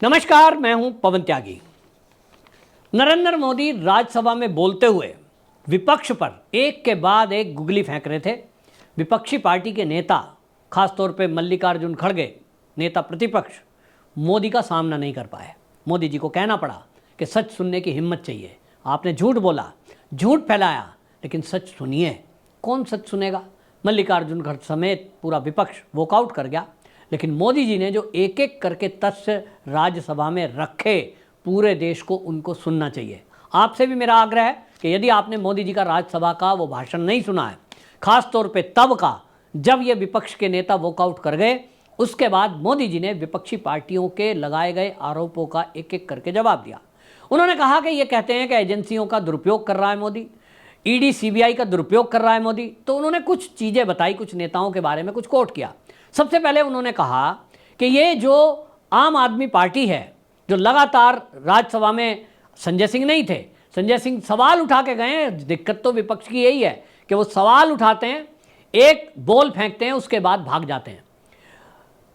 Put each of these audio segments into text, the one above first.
नमस्कार, मैं हूं पवन त्यागी। नरेंद्र मोदी राज्यसभा में बोलते हुए विपक्ष पर एक के बाद एक गुगली फेंक रहे थे। विपक्षी पार्टी के नेता, खासतौर पे मल्लिकार्जुन खड़गे, नेता प्रतिपक्ष, मोदी का सामना नहीं कर पाए। मोदी जी को कहना पड़ा कि सच सुनने की हिम्मत चाहिए। आपने झूठ बोला, झूठ फैलाया, लेकिन सच सुनिए। कौन सच सुनेगा? मल्लिकार्जुन खड़गे समेत पूरा विपक्ष वॉकआउट कर गया। लेकिन मोदी जी ने जो एक एक करके तथ्य राज्यसभा में रखे, पूरे देश को उनको सुनना चाहिए। आपसे भी मेरा आग्रह है कि यदि आपने मोदी जी का राज्यसभा का वो भाषण नहीं सुना है, खास तौर पे तब का जब ये विपक्ष के नेता वॉकआउट कर गए, उसके बाद मोदी जी ने विपक्षी पार्टियों के लगाए गए आरोपों का एक एक करके जवाब दिया। उन्होंने कहा कि ये कहते हैं कि एजेंसियों का दुरुपयोग कर रहा है मोदी, ईडी सीबीआई का दुरुपयोग कर रहा है मोदी। तो उन्होंने कुछ चीज़ें बताई, कुछ नेताओं के बारे में कुछ कोट किया। सबसे पहले उन्होंने कहा कि ये जो आम आदमी पार्टी है, जो लगातार राज्यसभा में संजय सिंह नहीं थे, संजय सिंह सवाल उठा के गए हैं। दिक्कत तो विपक्ष की यही है कि वो सवाल उठाते हैं, एक बॉल फेंकते हैं, उसके बाद भाग जाते हैं।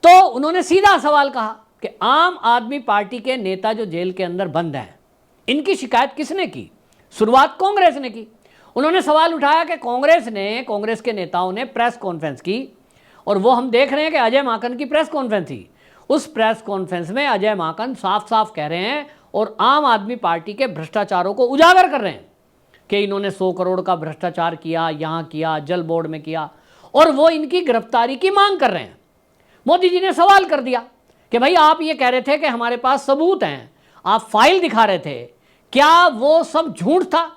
तो उन्होंने सीधा सवाल कहा कि आम आदमी पार्टी के नेता जो जेल के अंदर बंद हैं, इनकी शिकायत किसने की? शुरुआत कांग्रेस ने की। उन्होंने सवाल उठाया कि कांग्रेस के नेताओं ने प्रेस कॉन्फ्रेंस की, और वो हम देख रहे हैं कि अजय माकन की प्रेस कॉन्फ्रेंस थी। उस प्रेस कॉन्फ्रेंस में अजय माकन साफ साफ कह रहे हैं और आम आदमी पार्टी के भ्रष्टाचारों को उजागर कर रहे हैं कि इन्होंने 100 करोड़ का भ्रष्टाचार किया, यहाँ किया, जल बोर्ड में किया, और वो इनकी गिरफ्तारी की मांग कर रहे हैं। मोदी जी ने सवाल कर दिया कि भाई, आप ये कह रहे थे कि हमारे पास सबूत हैं, आप फाइल दिखा रहे थे, क्या वो सब झूठ था?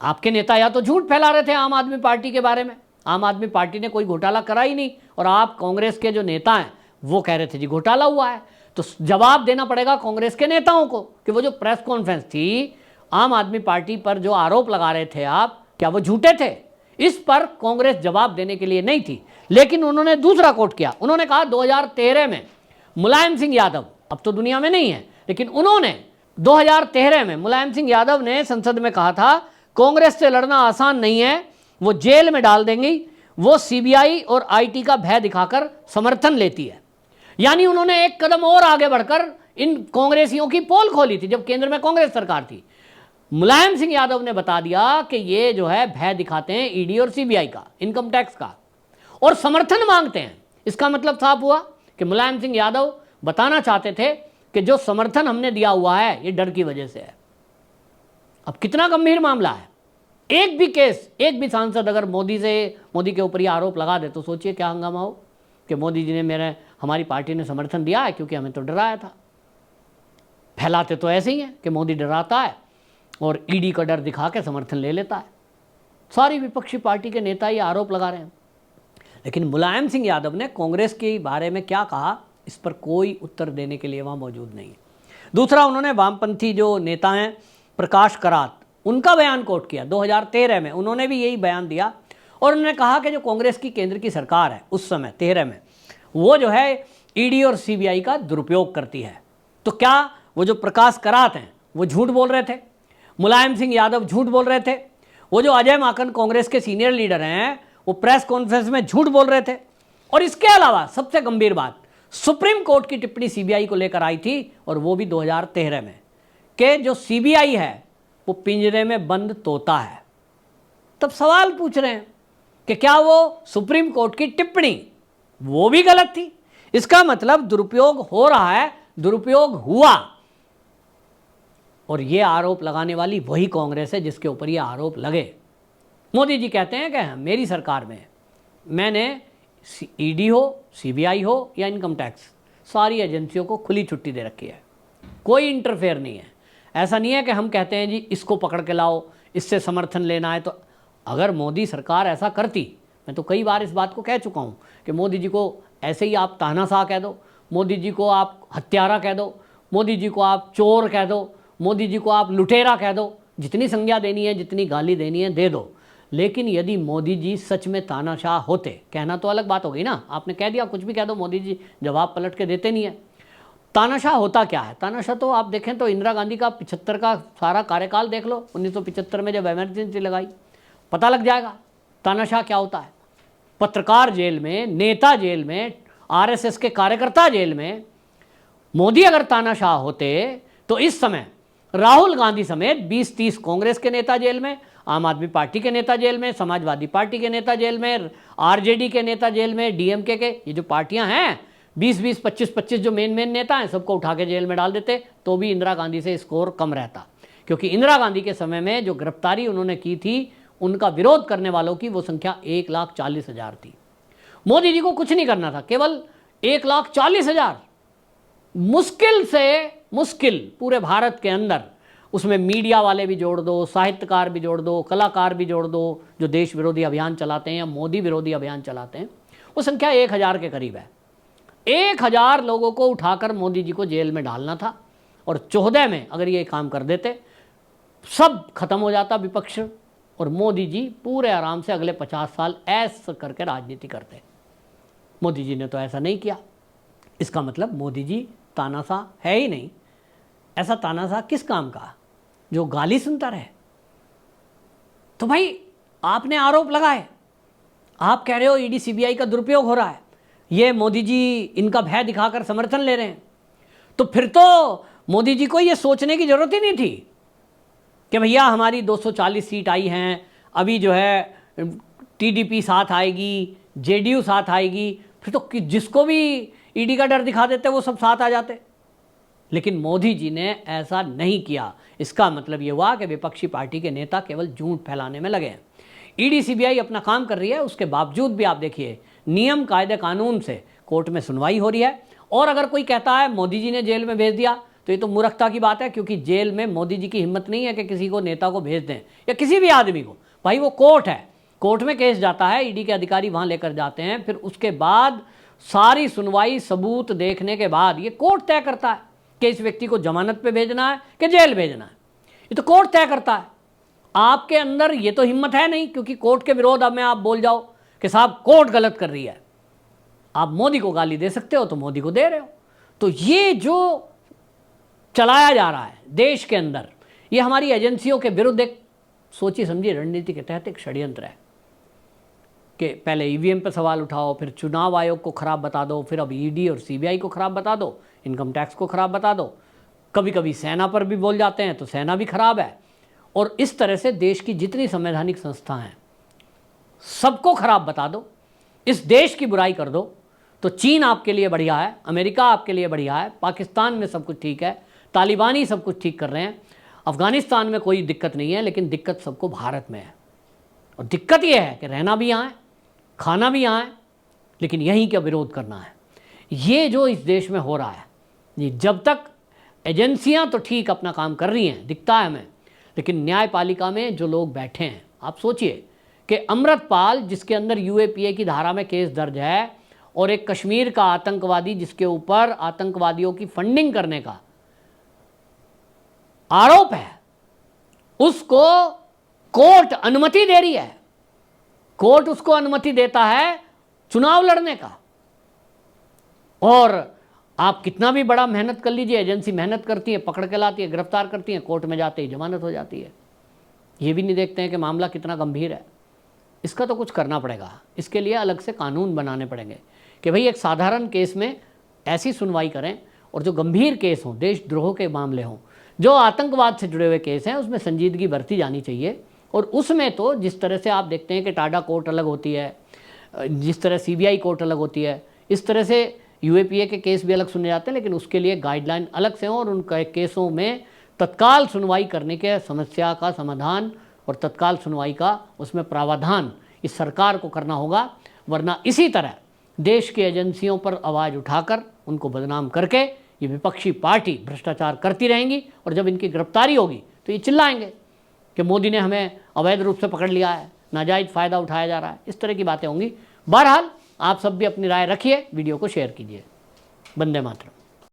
आपके नेता या तो झूठ फैला रहे थे आम आदमी पार्टी के बारे में, आम आदमी पार्टी ने कोई घोटाला करा ही नहीं, और आप कांग्रेस के जो नेता हैं वो कह रहे थे जी घोटाला हुआ है। तो जवाब देना पड़ेगा कांग्रेस के नेताओं को कि वो जो प्रेस कॉन्फ्रेंस थी, आम आदमी पार्टी पर जो आरोप लगा रहे थे आप, क्या वो झूठे थे? इस पर कांग्रेस जवाब देने के लिए नहीं थी। लेकिन उन्होंने दूसरा कोट किया। उन्होंने कहा 2013 में मुलायम सिंह यादव, अब तो दुनिया में नहीं है, लेकिन उन्होंने 2013 में मुलायम सिंह यादव ने संसद में कहा था कांग्रेस से लड़ना आसान नहीं है, वो जेल में डाल देंगी, वो सीबीआई और आईटी का भय दिखाकर समर्थन लेती है। यानी उन्होंने एक कदम और आगे बढ़कर इन कांग्रेसियों की पोल खोली थी जब केंद्र में कांग्रेस सरकार थी। मुलायम सिंह यादव ने बता दिया कि ये जो है भय दिखाते हैं ईडी और सीबीआई का, इनकम टैक्स का, और समर्थन मांगते हैं। इसका मतलब साफ हुआ कि मुलायम सिंह यादव बताना चाहते थे कि जो समर्थन हमने दिया हुआ है ये डर की वजह से है। अब कितना गंभीर मामला है। एक भी केस, एक भी सांसद अगर मोदी के ऊपर ये आरोप लगा दे तो सोचिए क्या हंगामा हो कि मोदी जी ने हमारी पार्टी ने समर्थन दिया है क्योंकि हमें तो डराया था। फैलाते तो ऐसे ही हैं कि मोदी डराता है और ईडी का डर दिखा के समर्थन ले लेता है। सारी विपक्षी पार्टी के नेता ये आरोप लगा रहे हैं। लेकिन मुलायम सिंह यादव ने कांग्रेस के बारे में क्या कहा, इस पर कोई उत्तर देने के लिए वहाँ मौजूद नहीं है। दूसरा, उन्होंने वामपंथी जो नेता हैं प्रकाश करात, उनका बयान कोट किया। 2013 में उन्होंने भी यही बयान दिया, और उन्होंने कहा कि जो कांग्रेस की केंद्र की सरकार है उस समय 13 में, वो जो है ईडी और सीबीआई का दुरुपयोग करती है। तो क्या वो जो प्रकाश करात हैं वो झूठ बोल रहे थे? मुलायम सिंह यादव झूठ बोल रहे थे? वो जो अजय माकन कांग्रेस के सीनियर लीडर हैं वो प्रेस कॉन्फ्रेंस में झूठ बोल रहे थे? और इसके अलावा सबसे गंभीर बात, सुप्रीम कोर्ट की टिप्पणी सीबीआई को लेकर आई थी, और वो भी 2013 में, कि जो सीबीआई है वो पिंजरे में बंद तोता है। तब सवाल पूछ रहे हैं कि क्या वो सुप्रीम कोर्ट की टिप्पणी वो भी गलत थी? इसका मतलब दुरुपयोग हो रहा है, दुरुपयोग हुआ। और ये आरोप लगाने वाली वही कांग्रेस है जिसके ऊपर ये आरोप लगे। मोदी जी कहते हैं कि मेरी सरकार में मैंने ईडी हो, सीबीआई हो या इनकम टैक्स, सारी एजेंसियों को खुली छुट्टी दे रखी है, कोई इंटरफेयर नहीं है। ऐसा नहीं है कि हम कहते हैं जी इसको पकड़ के लाओ, इससे समर्थन लेना है। तो अगर मोदी सरकार ऐसा करती, मैं तो कई बार इस बात को कह चुका हूँ कि मोदी जी को ऐसे ही आप तानाशाह कह दो, मोदी जी को आप हत्यारा कह दो, मोदी जी को आप चोर कह दो, मोदी जी को आप लुटेरा कह दो, जितनी संज्ञा देनी है, जितनी गाली देनी है दे दो। लेकिन यदि मोदी जी सच में तानाशाह होते, कहना तो अलग बात हो गई ना, आपने कह दिया कुछ भी कह दो, मोदी जी जवाब पलट के देते नहीं है। तानाशाह होता क्या है? तानाशाह तो आप देखें तो इंदिरा गांधी का 75 का सारा कार्यकाल देख लो, 1975 में जब इमरजेंसी लगाई, पता लग जाएगा तानाशाह क्या होता है। पत्रकार जेल में, नेता जेल में, आरएसएस के कार्यकर्ता जेल में, मोदी अगर तानाशाह होते तो इस समय राहुल गांधी समेत 20-30 कांग्रेस के नेता जेल में, आम आदमी पार्टी के नेता जेल में, समाजवादी पार्टी के नेता जेल में, आरजेडी के नेता जेल में, डीएमके के ये जो पार्टियां हैं 20-20, 25-25 जो मेन नेता हैं सबको उठा के जेल में डाल देते, तो भी इंदिरा गांधी से स्कोर कम रहता। क्योंकि इंदिरा गांधी के समय में जो गिरफ्तारी उन्होंने की थी, उनका विरोध करने वालों की वो संख्या 1,40,000 थी। मोदी जी को कुछ नहीं करना था, केवल 1,40,000 मुश्किल से मुश्किल पूरे भारत के अंदर, उसमें मीडिया वाले भी जोड़ दो, साहित्यकार भी जोड़ दो, कलाकार भी जोड़ दो, जो देश विरोधी अभियान चलाते हैं या मोदी विरोधी अभियान चलाते हैं, वो संख्या 1,000 के करीब है। 1,000 लोगों को उठाकर मोदी जी को जेल में डालना था, और 14 में अगर ये काम कर देते सब खत्म हो जाता विपक्ष, और मोदी जी पूरे आराम से अगले 50 साल ऐसा करके राजनीति करते। मोदी जी ने तो ऐसा नहीं किया। इसका मतलब मोदी जी तानाशाह है ही नहीं। ऐसा तानाशाह किस काम का जो गाली सुनता रहे? तो भाई आपने आरोप लगाए, आप कह रहे हो ईडी सीबीआई का दुरुपयोग हो रहा है, ये मोदी जी इनका भय दिखाकर समर्थन ले रहे हैं, तो फिर तो मोदी जी को ये सोचने की जरूरत ही नहीं थी कि भैया हमारी 240 सीट आई हैं, अभी जो है टीडीपी साथ आएगी, जेडीयू साथ आएगी, फिर तो जिसको भी ईडी का डर दिखा देते वो सब साथ आ जाते। लेकिन मोदी जी ने ऐसा नहीं किया। इसका मतलब ये हुआ कि विपक्षी पार्टी के नेता केवल झूठ फैलाने में लगे हैं। ईडी सीबीआई अपना काम कर रही है, उसके बावजूद भी आप देखिए नियम कायदे कानून से कोर्ट में सुनवाई हो रही है। और अगर कोई कहता है मोदी जी ने जेल में भेज दिया, तो ये तो मूर्खता की बात है, क्योंकि जेल में मोदी जी की हिम्मत नहीं है कि किसी को नेता को भेज दें या किसी भी आदमी को। भाई वो कोर्ट है, कोर्ट में केस जाता है, ईडी के अधिकारी वहाँ लेकर जाते हैं, फिर उसके बाद सारी सुनवाई सबूत देखने के बाद ये कोर्ट तय करता है कि इस व्यक्ति को जमानत पे भेजना है कि जेल भेजना है। ये तो कोर्ट तय करता है। आपके अंदर ये तो हिम्मत है नहीं, क्योंकि कोर्ट के विरोध में आप बोल जाओ कि साहब कोर्ट गलत कर रही है। आप मोदी को गाली दे सकते हो तो मोदी को दे रहे हो। तो ये जो चलाया जा रहा है देश के अंदर, ये हमारी एजेंसियों के विरुद्ध एक सोची समझी रणनीति के तहत एक षड्यंत्र है कि पहले ईवीएम पर सवाल उठाओ, फिर चुनाव आयोग को खराब बता दो, फिर अब ईडी और सीबीआई को खराब बता दो, इनकम टैक्स को खराब बता दो, कभी कभी सेना पर भी बोल जाते हैं तो सेना भी खराब है। और इस तरह से देश की जितनी संवैधानिक संस्था हैं सबको खराब बता दो, इस देश की बुराई कर दो, तो चीन आपके लिए बढ़िया है, अमेरिका आपके लिए बढ़िया है, पाकिस्तान में सब कुछ ठीक है, तालिबानी सब कुछ ठीक कर रहे हैं, अफगानिस्तान में कोई दिक्कत नहीं है, लेकिन दिक्कत सबको भारत में है। और दिक्कत यह है कि रहना भी यहाँ है, खाना भी यहाँ है, लेकिन यहीं का विरोध करना है। ये जो इस देश में हो रहा है, ये जब तक एजेंसियां तो ठीक अपना काम कर रही हैं, दिखता है हमें, लेकिन न्यायपालिका में जो लोग बैठे हैं, आप सोचिए कि अमृतपाल जिसके अंदर यूएपीए की धारा में केस दर्ज है, और एक कश्मीर का आतंकवादी जिसके ऊपर आतंकवादियों की फंडिंग करने का आरोप है, उसको कोर्ट अनुमति दे रही है। कोर्ट उसको अनुमति देता है चुनाव लड़ने का। और आप कितना भी बड़ा मेहनत कर लीजिए, एजेंसी मेहनत करती है, पकड़ के लाती है, गिरफ्तार करती है, कोर्ट में जाते ही जमानत हो जाती है। ये भी नहीं देखते हैं कि मामला कितना गंभीर है। इसका तो कुछ करना पड़ेगा, इसके लिए अलग से कानून बनाने पड़ेंगे कि भाई एक साधारण केस में ऐसी सुनवाई करें, और जो गंभीर केस हों, देशद्रोह के मामले हों, जो आतंकवाद से जुड़े हुए केस हैं, उसमें संजीदगी बरती जानी चाहिए। और उसमें तो जिस तरह से आप देखते हैं कि टाडा कोर्ट अलग होती है, जिस तरह सीबीआई कोर्ट अलग होती है, इस तरह से यूएपीए के केस भी अलग सुने जाते हैं, लेकिन उसके लिए गाइडलाइन अलग से हों, और उन केसों में तत्काल सुनवाई करने के समस्या का समाधान और तत्काल सुनवाई का उसमें प्रावधान इस सरकार को करना होगा। वरना इसी तरह देश की एजेंसियों पर आवाज़ उठाकर उनको बदनाम करके ये विपक्षी पार्टी भ्रष्टाचार करती रहेंगी, और जब इनकी गिरफ्तारी होगी तो ये चिल्लाएंगे कि मोदी ने हमें अवैध रूप से पकड़ लिया है, नाजायज़ फ़ायदा उठाया जा रहा है। इस तरह की बातें होंगी। बहरहाल आप सब भी अपनी राय रखिए, वीडियो को शेयर कीजिए। वंदे मातरम।